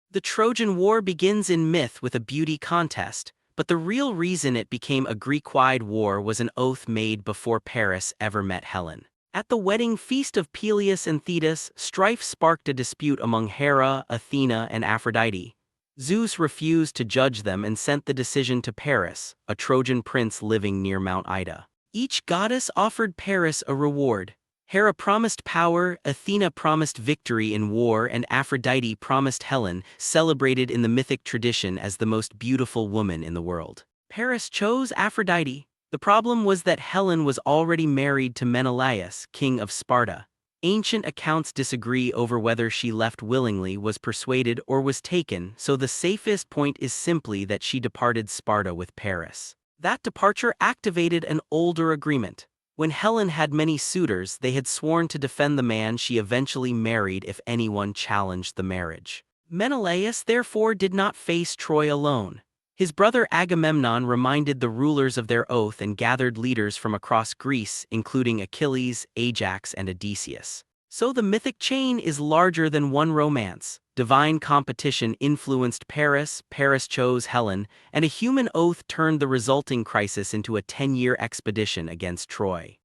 The Trojan War begins in myth with a beauty contest, but the real reason it became a Greek-wide war was an oath made before Paris ever met Helen. At the wedding feast of Peleus and Thetis, strife sparked a dispute among Hera, Athena, and Aphrodite. Zeus refused to judge them and sent the decision to Paris, a Trojan prince living near Mount Ida. Each goddess offered Paris a reward. Hera promised power, Athena promised victory in war, and Aphrodite promised Helen, celebrated in the mythic tradition as the most beautiful woman in the world. Paris chose Aphrodite. The problem was that Helen was already married to Menelaus, king of Sparta. Ancient accounts disagree over whether she left willingly, was persuaded, or was taken, so the safest point is simply that she departed Sparta with Paris. That departure activated an older agreement. When Helen had many suitors, they had sworn to defend the man she eventually married if anyone challenged the marriage. Menelaus therefore did not face Troy alone. His brother Agamemnon reminded the rulers of their oath and gathered leaders from across Greece, including Achilles, Ajax, and Odysseus. So the mythic chain is larger than one romance. Divine competition influenced Paris, Paris chose Helen, and a human oath turned the resulting crisis into a 10-year expedition against Troy.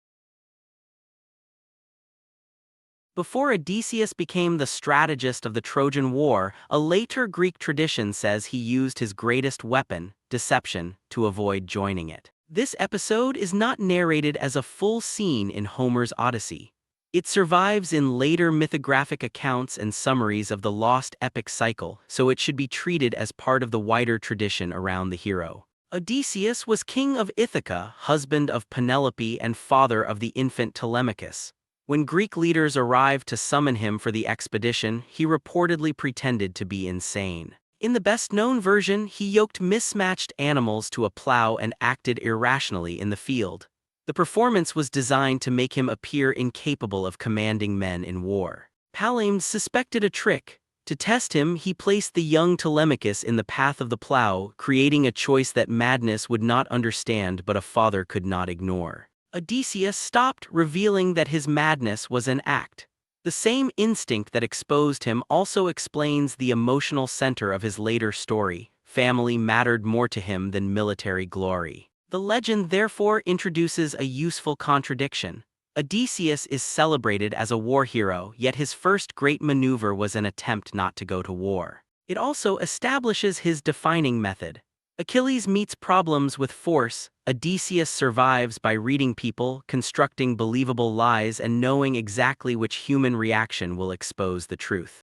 Before Odysseus became the strategist of the Trojan War, a later Greek tradition says he used his greatest weapon, deception, to avoid joining it. This episode is not narrated as a full scene in Homer's Odyssey. It survives in later mythographic accounts and summaries of the lost epic cycle, so it should be treated as part of the wider tradition around the hero. Odysseus was king of Ithaca, husband of Penelope and father of the infant Telemachus. When Greek leaders arrived to summon him for the expedition, he reportedly pretended to be insane. In the best-known version, he yoked mismatched animals to a plow and acted irrationally in the field. The performance was designed to make him appear incapable of commanding men in war. Palamedes suspected a trick. To test him, he placed the young Telemachus in the path of the plow, creating a choice that madness would not understand but a father could not ignore. Odysseus stopped, revealing that his madness was an act. The same instinct that exposed him also explains the emotional center of his later story. Family mattered more to him than military glory. The legend therefore introduces a useful contradiction. Odysseus is celebrated as a war hero, yet his first great maneuver was an attempt not to go to war. It also establishes his defining method. Achilles meets problems with force. Odysseus survives by reading people, constructing believable lies, and knowing exactly which human reaction will expose the truth.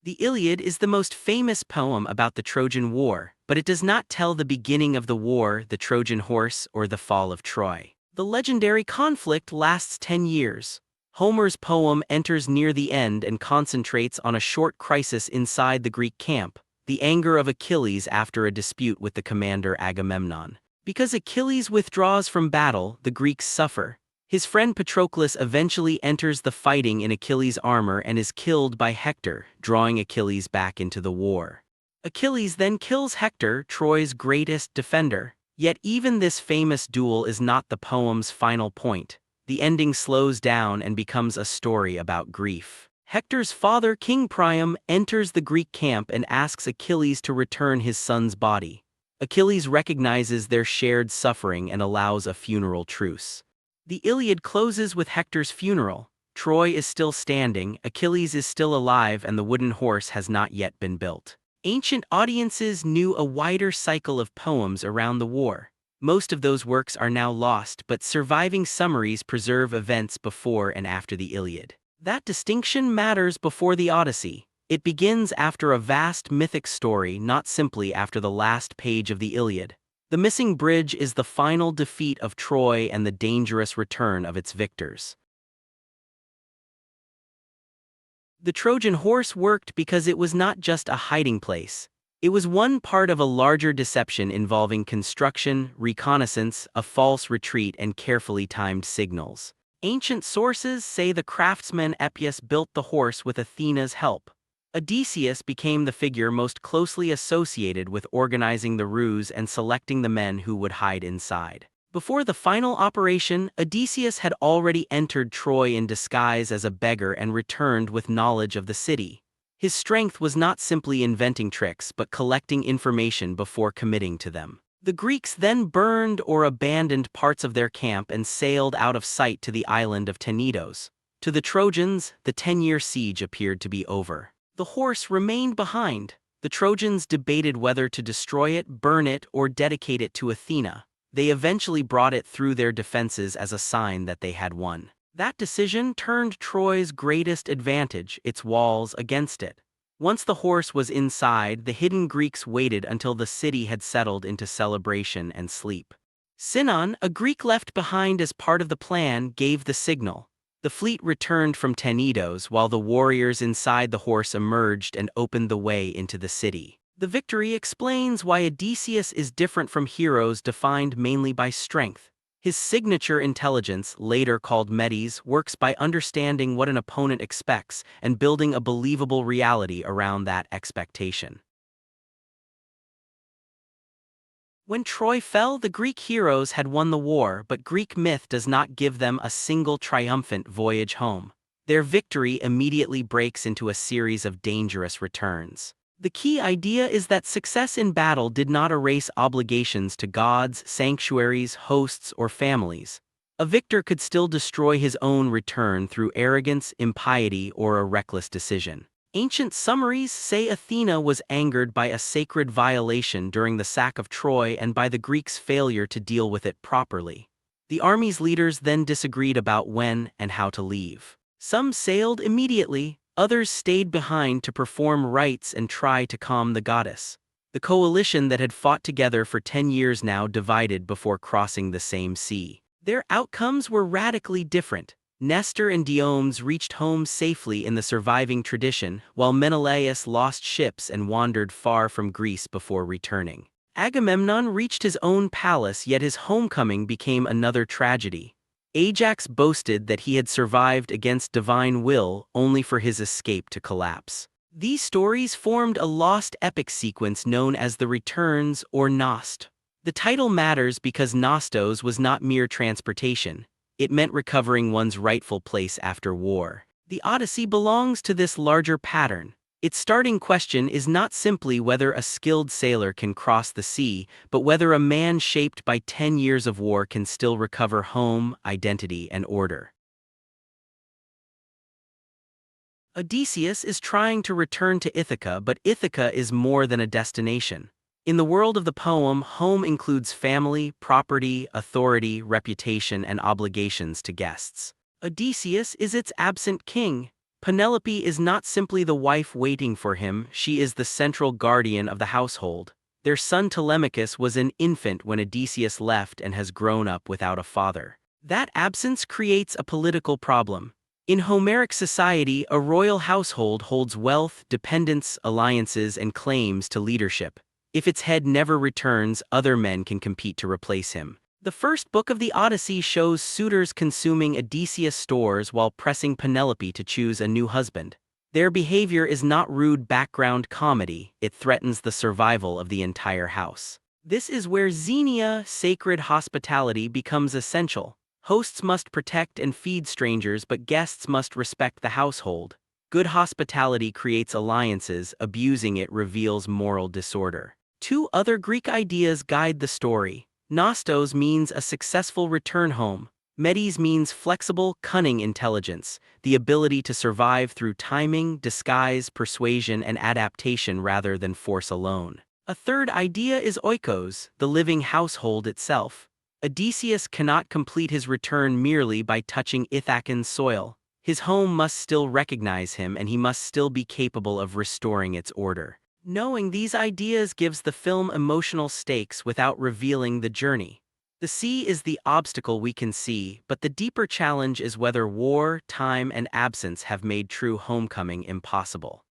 The Iliad is the most famous poem about the Trojan War, but it does not tell the beginning of the war, the Trojan Horse, or the fall of Troy. The legendary conflict lasts 10 years. Homer's poem enters near the end and concentrates on a short crisis inside the Greek camp, the anger of Achilles after a dispute with the commander Agamemnon. Because Achilles withdraws from battle, the Greeks suffer. His friend Patroclus eventually enters the fighting in Achilles' armor and is killed by Hector, drawing Achilles back into the war. Achilles then kills Hector, Troy's greatest defender. Yet even this famous duel is not the poem's final point. The ending slows down and becomes a story about grief. Hector's father, King Priam, enters the Greek camp and asks Achilles to return his son's body. Achilles recognizes their shared suffering and allows a funeral truce. The Iliad closes with Hector's funeral. Troy is still standing, Achilles is still alive, and the wooden horse has not yet been built. Ancient audiences knew a wider cycle of poems around the war. Most of those works are now lost, but surviving summaries preserve events before and after the Iliad. That distinction matters before the Odyssey. It begins after a vast mythic story, not simply after the last page of the Iliad. The missing bridge is the final defeat of Troy and the dangerous return of its victors. The Trojan Horse worked because it was not just a hiding place. It was one part of a larger deception involving construction, reconnaissance, a false retreat, and carefully timed signals. Ancient sources say the craftsman Epius built the horse with Athena's help. Odysseus became the figure most closely associated with organizing the ruse and selecting the men who would hide inside. Before the final operation, Odysseus had already entered Troy in disguise as a beggar and returned with knowledge of the city. His strength was not simply inventing tricks but collecting information before committing to them. The Greeks then burned or abandoned parts of their camp and sailed out of sight to the island of Tenedos. To the Trojans, the 10-year siege appeared to be over. The horse remained behind. The Trojans debated whether to destroy it, burn it, or dedicate it to Athena. They eventually brought it through their defenses as a sign that they had won. That decision turned Troy's greatest advantage, its walls, against it. Once the horse was inside, the hidden Greeks waited until the city had settled into celebration and sleep. Sinon, a Greek left behind as part of the plan, gave the signal. The fleet returned from Tenedos while the warriors inside the horse emerged and opened the way into the city. The victory explains why Odysseus is different from heroes defined mainly by strength. His signature intelligence, later called metis, works by understanding what an opponent expects and building a believable reality around that expectation. When Troy fell, the Greek heroes had won the war, but Greek myth does not give them a single triumphant voyage home. Their victory immediately breaks into a series of dangerous returns. The key idea is that success in battle did not erase obligations to gods, sanctuaries, hosts, or families. A victor could still destroy his own return through arrogance, impiety, or a reckless decision. Ancient summaries say Athena was angered by a sacred violation during the sack of Troy and by the Greeks' failure to deal with it properly. The army's leaders then disagreed about when and how to leave. Some sailed immediately. Others stayed behind to perform rites and try to calm the goddess. The coalition that had fought together for 10 years now divided before crossing the same sea. Their outcomes were radically different. Nestor and Diomedes reached home safely in the surviving tradition, while Menelaus lost ships and wandered far from Greece before returning. Agamemnon reached his own palace, yet his homecoming became another tragedy. Ajax boasted that he had survived against divine will only for his escape to collapse. These stories formed a lost epic sequence known as the Returns or Nost. The title matters because Nostos was not mere transportation. It meant recovering one's rightful place after war. The Odyssey belongs to this larger pattern. Its starting question is not simply whether a skilled sailor can cross the sea, but whether a man shaped by 10 years of war can still recover home, identity, and order. Odysseus is trying to return to Ithaca, but Ithaca is more than a destination. In the world of the poem, home includes family, property, authority, reputation, and obligations to guests. Odysseus is its absent king. Penelope is not simply the wife waiting for him, she is the central guardian of the household. Their son Telemachus was an infant when Odysseus left and has grown up without a father. That absence creates a political problem. In Homeric society, a royal household holds wealth, dependence, alliances, and claims to leadership. If its head never returns, other men can compete to replace him. The first book of the Odyssey shows suitors consuming Odysseus' stores while pressing Penelope to choose a new husband. Their behavior is not rude background comedy, it threatens the survival of the entire house. This is where xenia, sacred hospitality, becomes essential. Hosts must protect and feed strangers, but guests must respect the household. Good hospitality creates alliances, abusing it reveals moral disorder. Two other Greek ideas guide the story. Nostos means a successful return home. Metis means flexible, cunning intelligence, the ability to survive through timing, disguise, persuasion, and adaptation rather than force alone. A third idea is oikos, the living household itself. Odysseus cannot complete his return merely by touching Ithacan soil. His home must still recognize him and he must still be capable of restoring its order. Knowing these ideas gives the film emotional stakes without revealing the journey. The sea is the obstacle we can see, but the deeper challenge is whether war, time, and absence have made true homecoming impossible.